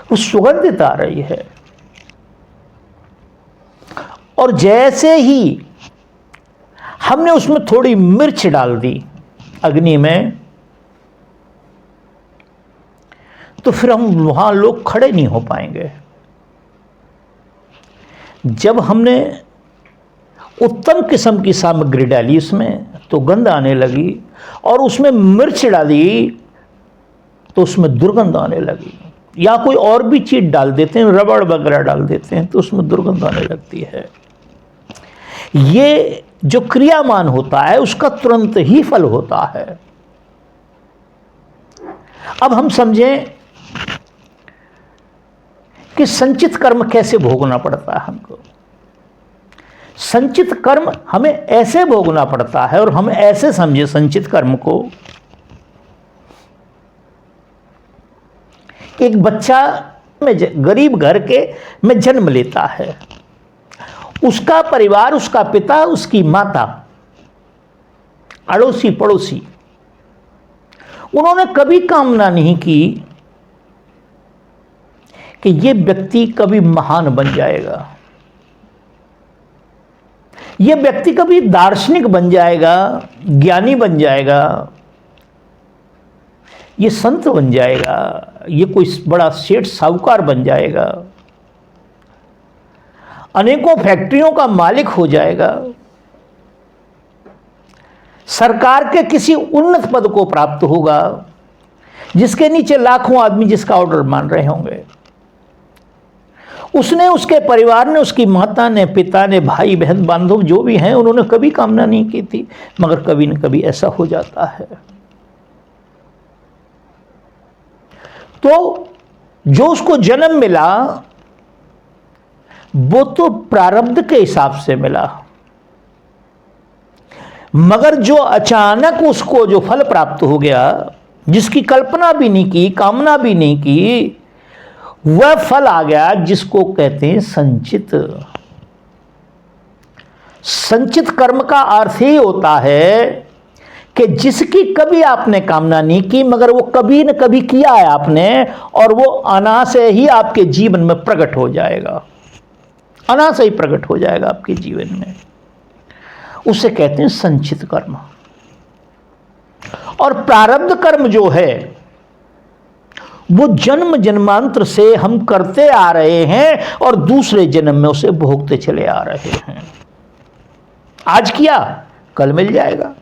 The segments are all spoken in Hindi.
वो सुगंधित आ रही है। और जैसे ही हमने उसमें थोड़ी मिर्च डाल दी अग्नि में, तो फिर हम वहां लोग खड़े नहीं हो पाएंगे। जब हमने उत्तम किस्म की सामग्री डाली उसमें, तो गंध आने लगी, और उसमें मिर्च डाली तो उसमें दुर्गंध आने लगी। या कोई और भी चीज डाल देते हैं, रबड़ वगैरह डाल देते हैं, तो उसमें दुर्गंध आने लगती है। ये जो क्रियामान होता है उसका तुरंत ही फल होता है। अब हम समझें कि संचित कर्म कैसे भोगना पड़ता है हमको। संचित कर्म हमें ऐसे भोगना पड़ता है, और हम ऐसे समझे संचित कर्म को। एक बच्चा में गरीब घर के में जन्म लेता है, उसका परिवार, उसका पिता, उसकी माता, अड़ोसी पड़ोसी, उन्होंने कभी कामना नहीं की कि यह व्यक्ति कभी महान बन जाएगा, यह व्यक्ति कभी दार्शनिक बन जाएगा, ज्ञानी बन जाएगा, ये संत बन जाएगा, ये कोई बड़ा सेठ साहूकार बन जाएगा, अनेकों फैक्ट्रियों का मालिक हो जाएगा, सरकार के किसी उन्नत पद को प्राप्त होगा, जिसके नीचे लाखों आदमी जिसका ऑर्डर मान रहे होंगे। उसने, उसके परिवार ने, उसकी माता ने, पिता ने, भाई बहन बांधव जो भी हैं, उन्होंने कभी कामना नहीं की थी, मगर कभी न कभी ऐसा हो जाता है। तो जो उसको जन्म मिला वो तो प्रारब्ध के हिसाब से मिला, मगर जो अचानक उसको जो फल प्राप्त हो गया, जिसकी कल्पना भी नहीं की, कामना भी नहीं की, वह फल आ गया, जिसको कहते हैं संचित। संचित कर्म का अर्थ ही होता है कि जिसकी कभी आपने कामना नहीं की, मगर वो कभी न कभी किया है आपने, और वो अनायास ही आपके जीवन में प्रकट हो जाएगा, अनायास ही प्रकट हो जाएगा आपके जीवन में। उसे कहते हैं संचित कर्म। और प्रारब्ध कर्म जो है वो जन्म जन्मांतर से हम करते आ रहे हैं, और दूसरे जन्म में उसे भोगते चले आ रहे हैं। आज किया कल मिल जाएगा,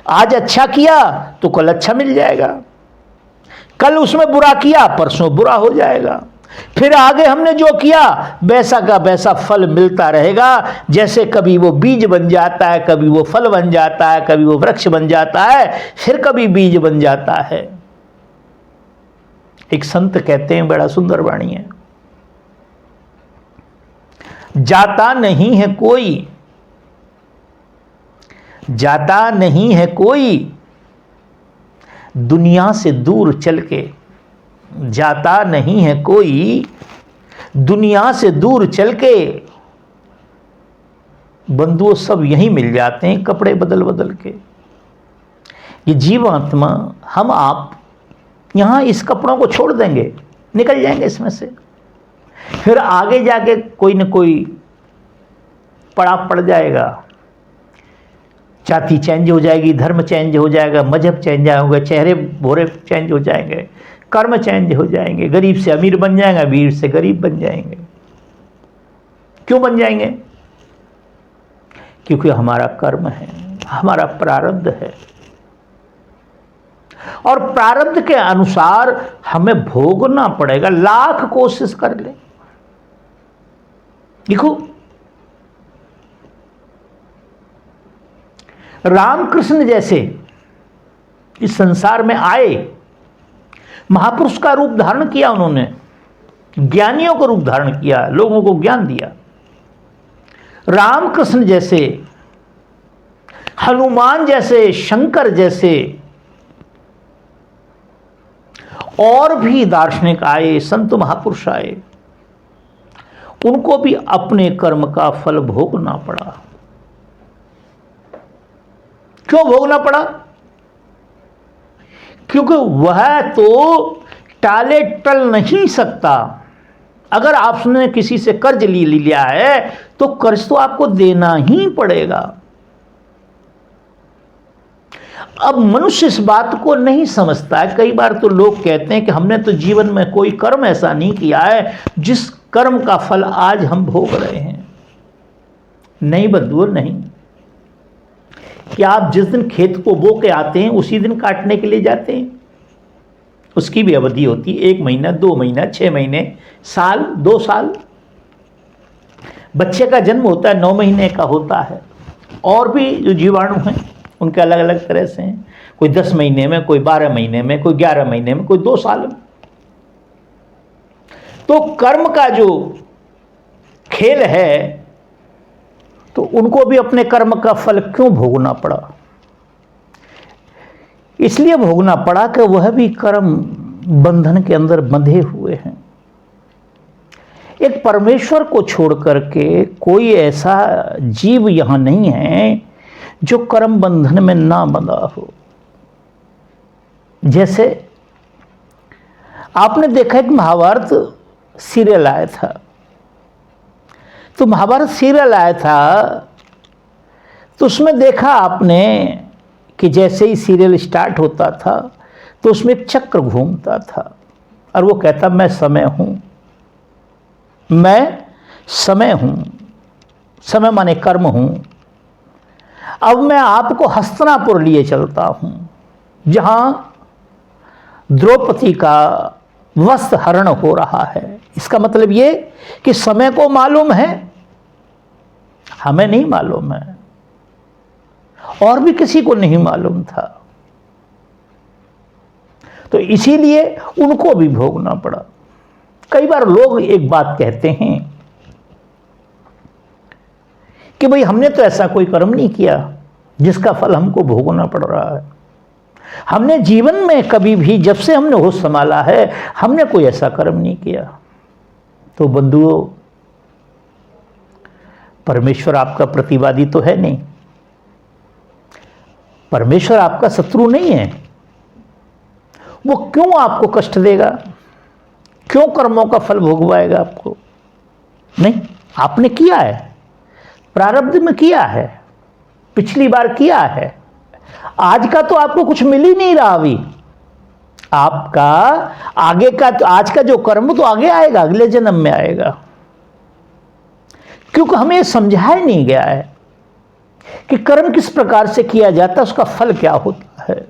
आज अच्छा किया तो कल अच्छा मिल जाएगा, कल उसमें बुरा किया परसों बुरा हो जाएगा, फिर आगे हमने जो किया वैसा का वैसा फल मिलता रहेगा। जैसे कभी वो बीज बन जाता है, कभी वो फल बन जाता है, कभी वो वृक्ष बन जाता है, फिर कभी बीज बन जाता है। एक संत कहते हैं, बड़ा सुंदर वाणी है, जाता नहीं है कोई, जाता नहीं है कोई दुनिया से दूर चल के, जाता नहीं है कोई दुनिया से दूर चल के, बंधुओं सब यहीं मिल जाते हैं कपड़े बदल बदल के। ये जीवात्मा, हम आप यहां इस कपड़ों को छोड़ देंगे, निकल जाएंगे इसमें से, फिर आगे जाके कोई न कोई पड़ाव पड़ जाएगा, जाति चेंज हो जाएगी, धर्म चेंज हो जाएगा, मजहब चेंज होगा, चेहरे भोरे चेंज हो जाएंगे, कर्म चेंज हो जाएंगे, गरीब से अमीर बन जाएंगे, अमीर से गरीब बन जाएंगे। क्यों बन जाएंगे? क्योंकि हमारा कर्म है, हमारा प्रारब्ध है, और प्रारब्ध के अनुसार हमें भोगना पड़ेगा, लाख कोशिश कर ले। देखो, रामकृष्ण जैसे इस संसार में आए, महापुरुष का रूप धारण किया, उन्होंने ज्ञानियों का रूप धारण किया, लोगों को ज्ञान दिया। रामकृष्ण जैसे, हनुमान जैसे, शंकर जैसे और भी दार्शनिक आए, संत महापुरुष आए, उनको भी अपने कर्म का फल भोगना पड़ा। क्यों भोगना पड़ा? क्योंकि वह तो टाले टल नहीं सकता। अगर आपने किसी से कर्ज लिया है तो कर्ज तो आपको देना ही पड़ेगा। अब मनुष्य इस बात को नहीं समझता है। कई बार तो लोग कहते हैं कि हमने तो जीवन में कोई कर्म ऐसा नहीं किया है जिस कर्म का फल आज हम भोग रहे हैं। नहीं बंधुओं, नहीं। क्या आप जिस दिन खेत को बो के आते हैं उसी दिन काटने के लिए जाते हैं? उसकी भी अवधि होती है, 1 महीना, 2 महीना, 6 महीने, साल, 2 साल। बच्चे का जन्म होता है 9 महीने का होता है। और भी जो जीवाणु हैं उनके अलग अलग तरह से हैं। कोई 10 महीने में, कोई 12 महीने में, कोई 11 महीने में, कोई 2 साल में। तो कर्म का जो खेल है तो उनको भी अपने कर्म का फल क्यों भोगना पड़ा? इसलिए भोगना पड़ा कि वह भी कर्म बंधन के अंदर बंधे हुए हैं। एक परमेश्वर को छोड़ करके कोई ऐसा जीव यहां नहीं है जो कर्म बंधन में ना बंधा हो। जैसे आपने देखा एक महाभारत सीरियल आया था, तो महाभारत सीरियल आया था तो उसमें देखा आपने कि जैसे ही सीरियल स्टार्ट होता था तो उसमें एक चक्र घूमता था और वो कहता मैं समय हूं, मैं समय हूं। समय माने कर्म हूं। अब मैं आपको हस्तिनापुर लिए चलता हूं जहां द्रौपदी का वस्त्र हरण हो रहा है। इसका मतलब ये कि समय को मालूम है, हमें नहीं मालूम है, और भी किसी को नहीं मालूम था। तो इसीलिए उनको भी भोगना पड़ा। कई बार लोग एक बात कहते हैं कि भाई हमने तो ऐसा कोई कर्म नहीं किया जिसका फल हमको भोगना पड़ रहा है। हमने जीवन में कभी भी, जब से हमने होश संभाला है, हमने कोई ऐसा कर्म नहीं किया। तो बंधुओं, परमेश्वर आपका प्रतिवादी तो है नहीं, परमेश्वर आपका शत्रु नहीं है। वो क्यों आपको कष्ट देगा? क्यों कर्मों का फल भोगवाएगा आपको? नहीं, आपने किया है, प्रारब्ध में किया है, पिछली बार किया है। आज का तो आपको कुछ मिल ही नहीं रहा अभी। आपका आगे का, तो आज का जो कर्म तो आगे आएगा, अगले जन्म में आएगा। क्योंकि हमें यह समझाया नहीं गया है कि कर्म किस प्रकार से किया जाता है, उसका फल क्या होता है।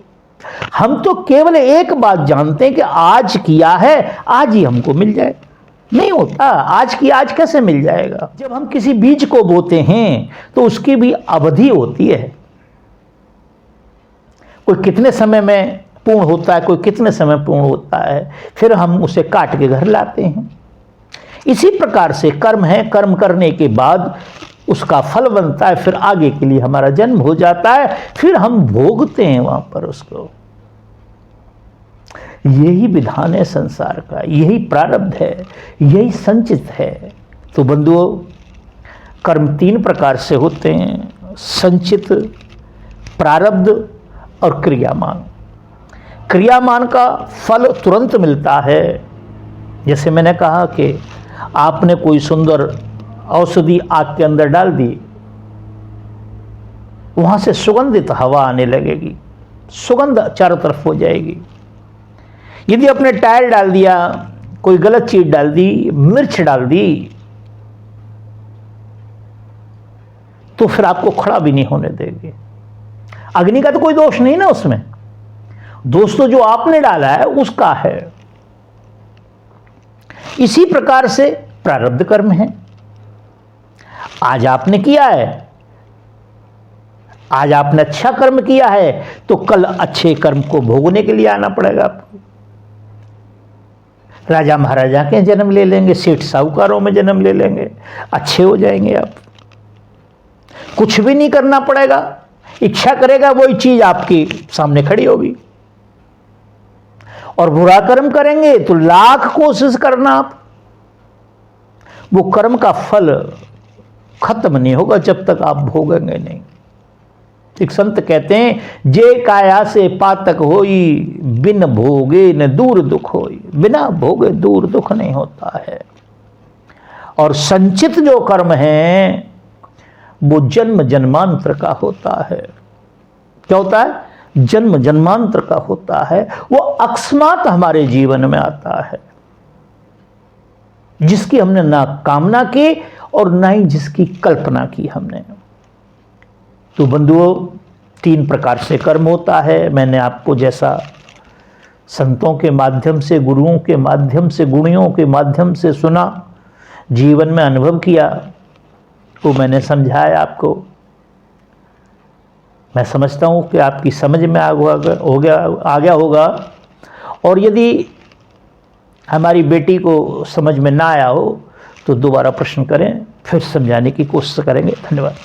हम तो केवल एक बात जानते हैं कि आज किया है आज ही हमको मिल जाए। नहीं होता। आज की आज कैसे मिल जाएगा? जब हम किसी बीज को बोते हैं तो उसकी भी अवधि होती है। कोई कितने समय में पूर्ण होता है, कोई कितने समय पूर्ण होता है, फिर हम उसे काट के घर लाते हैं। इसी प्रकार से कर्म है, कर्म करने के बाद उसका फल बनता है, फिर आगे के लिए हमारा जन्म हो जाता है, फिर हम भोगते हैं वहां पर उसको। यही विधान है संसार का, यही प्रारब्ध है, यही संचित है। तो बंधुओं, कर्म 3 प्रकार से होते हैं: संचित, प्रारब्ध और क्रियामान। क्रियामान का फल तुरंत मिलता है। जैसे मैंने कहा कि आपने कोई सुंदर औषधि आग के अंदर डाल दी, वहां से सुगंधित हवा आने लगेगी, सुगंध चारों तरफ हो जाएगी। यदि आपने टायर डाल दिया, कोई गलत चीज डाल दी, मिर्च डाल दी, तो फिर आपको खड़ा भी नहीं होने देगी। अग्नि का तो कोई दोष नहीं ना उसमें, दोष तो जो आपने डाला है उसका है। इसी प्रकार से प्रारब्ध कर्म है। आज आपने किया है, आज आपने अच्छा कर्म किया है, तो कल अच्छे कर्म को भोगने के लिए आना पड़ेगा आपको। राजा महाराजा के जन्म ले लेंगे, सेठ साहूकारों में जन्म ले लेंगे, अच्छे हो जाएंगे आप। कुछ भी नहीं करना पड़ेगा, इच्छा करेगा वही चीज आपके सामने खड़ी होगी। और बुरा कर्म करेंगे तो लाख कोशिश करना आप, वो कर्म का फल खत्म नहीं होगा जब तक आप भोगेंगे नहीं। एक संत कहते हैं, जे काया से पातक होई, बिन भोगे न दूर दुख होई। बिना भोगे दूर दुख नहीं होता है। और संचित जो कर्म है वो जन्म जन्मांतर का होता है। क्या होता है? जन्म जन्मांतर का होता है। वो अकस्मात हमारे जीवन में आता है, जिसकी हमने ना कामना की और ना ही जिसकी कल्पना की हमने। तो बंधुओं, 3 प्रकार से कर्म होता है। मैंने आपको जैसा संतों के माध्यम से, गुरुओं के माध्यम से, गुणियों के माध्यम से सुना, जीवन में अनुभव किया, तो मैंने समझाया आपको। मैं समझता हूँ कि आपकी समझ में आ गया होगा। और यदि हमारी बेटी को समझ में ना आया हो तो दोबारा प्रश्न करें, फिर समझाने की कोशिश करेंगे। धन्यवाद।